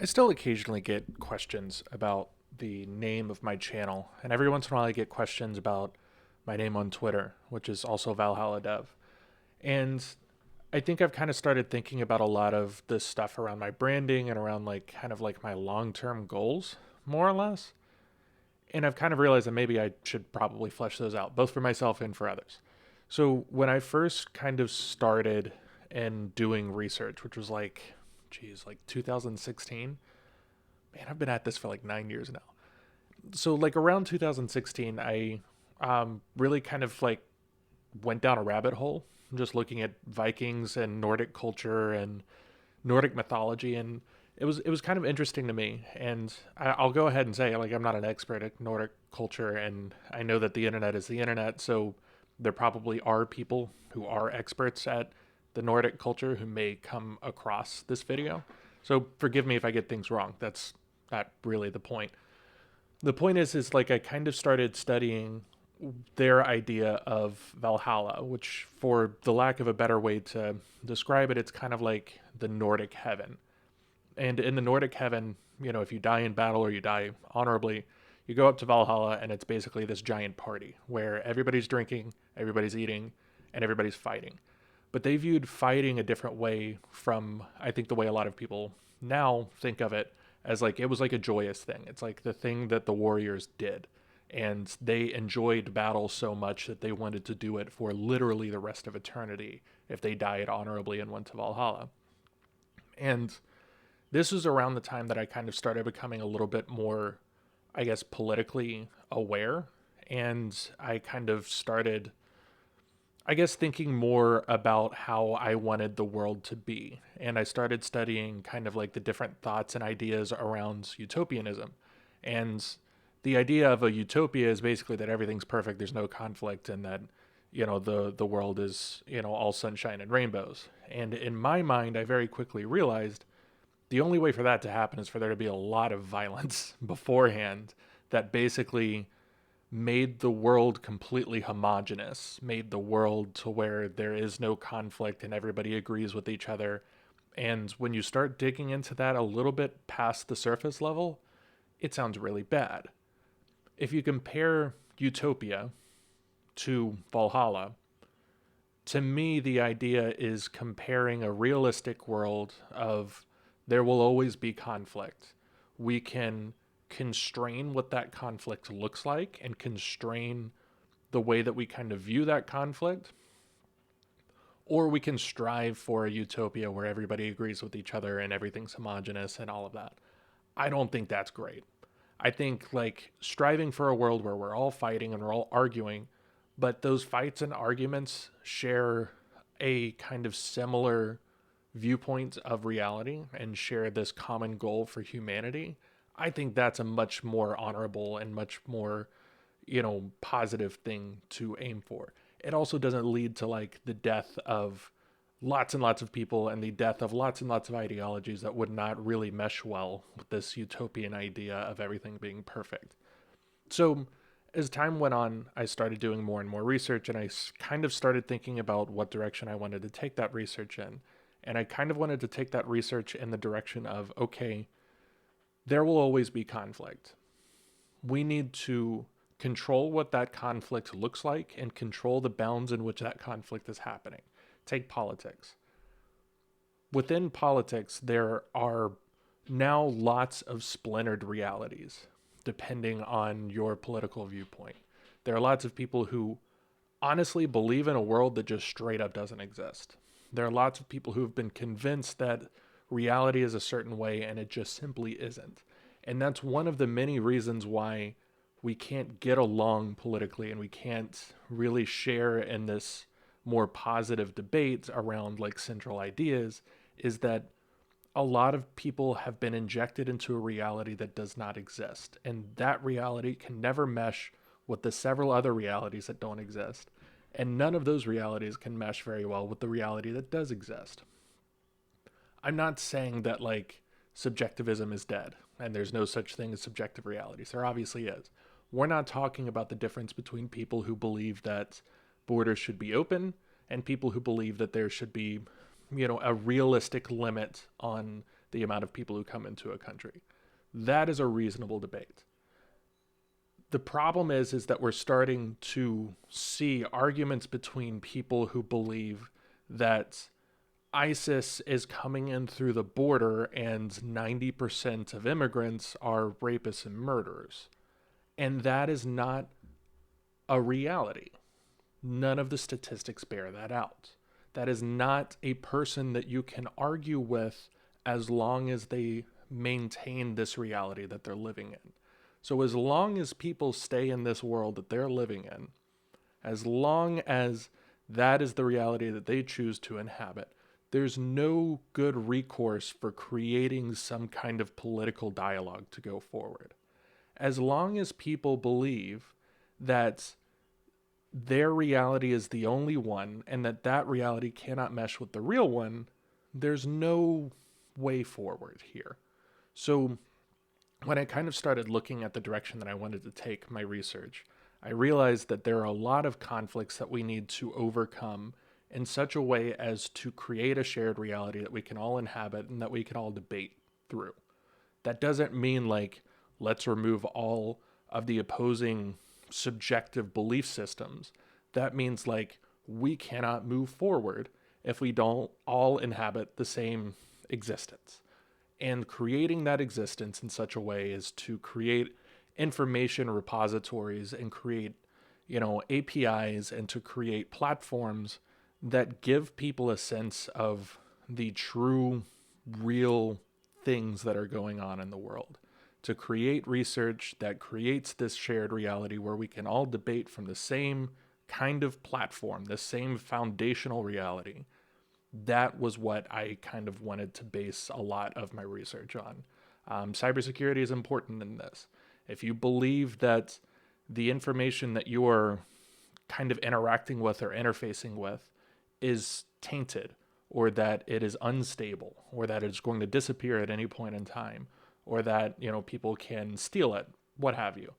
I still occasionally get questions about the name of my channel, and every once in a while I get questions about my name on Twitter, which is also Valhalla Dev. And I think I've kind of started thinking about a lot of this stuff around my branding and around like my long-term goals, more or less. And I've kind of realized that maybe I should probably flesh those out, both for myself and for others. So when I first kind of started and doing research, which was like 2016. Man, I've been at this for like 9 years now. So like around 2016, I really kind of like went down a rabbit hole, just looking at Vikings and Nordic culture and Nordic mythology, and it was kind of interesting to me. And I'll go ahead and say, like, I'm not an expert at Nordic culture, and I know that the internet is the internet, so there probably are people who are experts at the Nordic culture who may come across this video. So forgive me if I get things wrong. That's not really the point. The point is like I kind of started studying their idea of Valhalla, which, for the lack of a better way to describe it, it's kind of like the Nordic heaven. And in the Nordic heaven, if you die in battle or you die honorably, you go up to Valhalla, and it's basically this giant party where everybody's drinking, everybody's eating, and everybody's fighting. But they viewed fighting a different way from, I think, the way a lot of people now think of it, as like it was like a joyous thing. It's like the thing that the warriors did. And they enjoyed battle so much that they wanted to do it for literally the rest of eternity if they died honorably and went to Valhalla. And this was around the time that I kind of started becoming a little bit more, I guess, politically aware. And I kind of started, I guess, thinking more about how I wanted the world to be. And I started studying kind of like the different thoughts and ideas around utopianism. And the idea of a utopia is basically that everything's perfect, there's no conflict, and that, the world is, all sunshine and rainbows. And in my mind, I very quickly realized the only way for that to happen is for there to be a lot of violence beforehand that basically made the world completely homogenous, made the world to where there is no conflict and everybody agrees with each other. And when you start digging into that a little bit past the surface level, it sounds really bad. If you compare Utopia to Valhalla, to me, the idea is comparing a realistic world of there will always be conflict. We can constrain what that conflict looks like and constrain the way that we kind of view that conflict, or we can strive for a utopia where everybody agrees with each other and everything's homogenous and all of that. I don't think that's great. I think like striving for a world where we're all fighting and we're all arguing, but those fights and arguments share a kind of similar viewpoint of reality and share this common goal for humanity. I think that's a much more honorable and much more, positive thing to aim for. It also doesn't lead to like the death of lots and lots of people and the death of lots and lots of ideologies that would not really mesh well with this utopian idea of everything being perfect. So, as time went on, I started doing more and more research, and I kind of started thinking about what direction I wanted to take that research in. And I kind of wanted to take that research in the direction of, okay, there will always be conflict. We need to control what that conflict looks like and control the bounds in which that conflict is happening. Take politics. Within politics, there are now lots of splintered realities depending on your political viewpoint. There are lots of people who honestly believe in a world that just straight up doesn't exist. There are lots of people who have been convinced that reality is a certain way and it just simply isn't. And that's one of the many reasons why we can't get along politically and we can't really share in this more positive debate around like central ideas, is that a lot of people have been injected into a reality that does not exist. And that reality can never mesh with the several other realities that don't exist. And none of those realities can mesh very well with the reality that does exist. I'm not saying that like subjectivism is dead and there's no such thing as subjective realities. There obviously is. We're not talking about the difference between people who believe that borders should be open and people who believe that there should be, a realistic limit on the amount of people who come into a country. That is a reasonable debate. The problem is that we're starting to see arguments between people who believe that ISIS is coming in through the border and 90% of immigrants are rapists and murderers. And that is not a reality. None of the statistics bear that out. That is not a person that you can argue with as long as they maintain this reality that they're living in. So as long as people stay in this world that they're living in, as long as that is the reality that they choose to inhabit, there's no good recourse for creating some kind of political dialogue to go forward. As long as people believe that their reality is the only one and that reality cannot mesh with the real one, there's no way forward here. So when I kind of started looking at the direction that I wanted to take my research, I realized that there are a lot of conflicts that we need to overcome in such a way as to create a shared reality that we can all inhabit and that we can all debate through. That doesn't mean like, let's remove all of the opposing subjective belief systems. That means like, we cannot move forward if we don't all inhabit the same existence. And creating that existence in such a way is to create information repositories and create, APIs, and to create platforms that give people a sense of the true, real things that are going on in the world. To create research that creates this shared reality where we can all debate from the same kind of platform, the same foundational reality. That was what I kind of wanted to base a lot of my research on. Cybersecurity is important in this. If you believe that the information that you are kind of interacting with or interfacing with is tainted, or that it is unstable, or that it's going to disappear at any point in time, or that, people can steal it, what have you,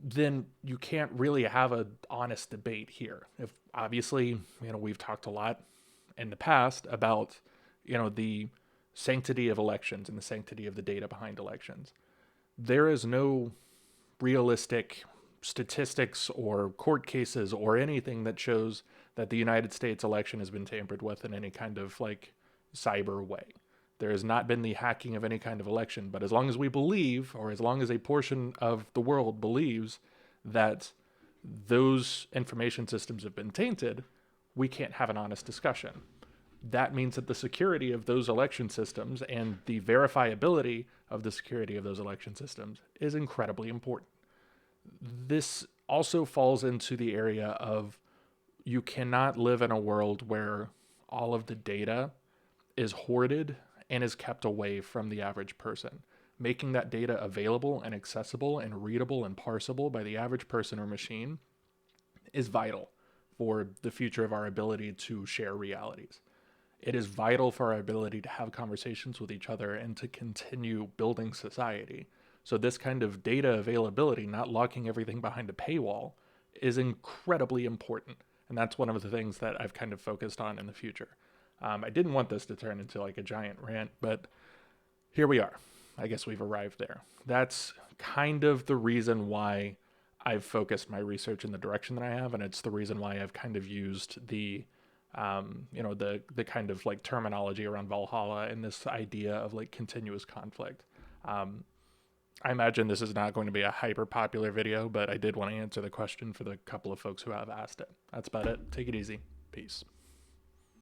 then you can't really have an honest debate here. If obviously, we've talked a lot in the past about, the sanctity of elections and the sanctity of the data behind elections. There is no realistic statistics or court cases or anything that shows that the United States election has been tampered with in any kind of like cyber way. There has not been the hacking of any kind of election, but as long as we believe, or as long as a portion of the world believes that those information systems have been tainted, we can't have an honest discussion. That means that the security of those election systems and the verifiability of the security of those election systems is incredibly important. This also falls into the area of you cannot live in a world where all of the data is hoarded and is kept away from the average person. Making that data available and accessible and readable and parsable by the average person or machine is vital for the future of our ability to share realities. It is vital for our ability to have conversations with each other and to continue building society. So this kind of data availability, not locking everything behind a paywall, is incredibly important. And that's one of the things that I've kind of focused on in the future. I didn't want this to turn into like a giant rant, but here we are. I guess we've arrived there. That's kind of the reason why I've focused my research in the direction that I have, and it's the reason why I've kind of used the kind of like terminology around Valhalla and this idea of like continuous conflict. I imagine this is not going to be a hyper popular video, but I did want to answer the question for the couple of folks who have asked it. That's about it. Take it easy. Peace.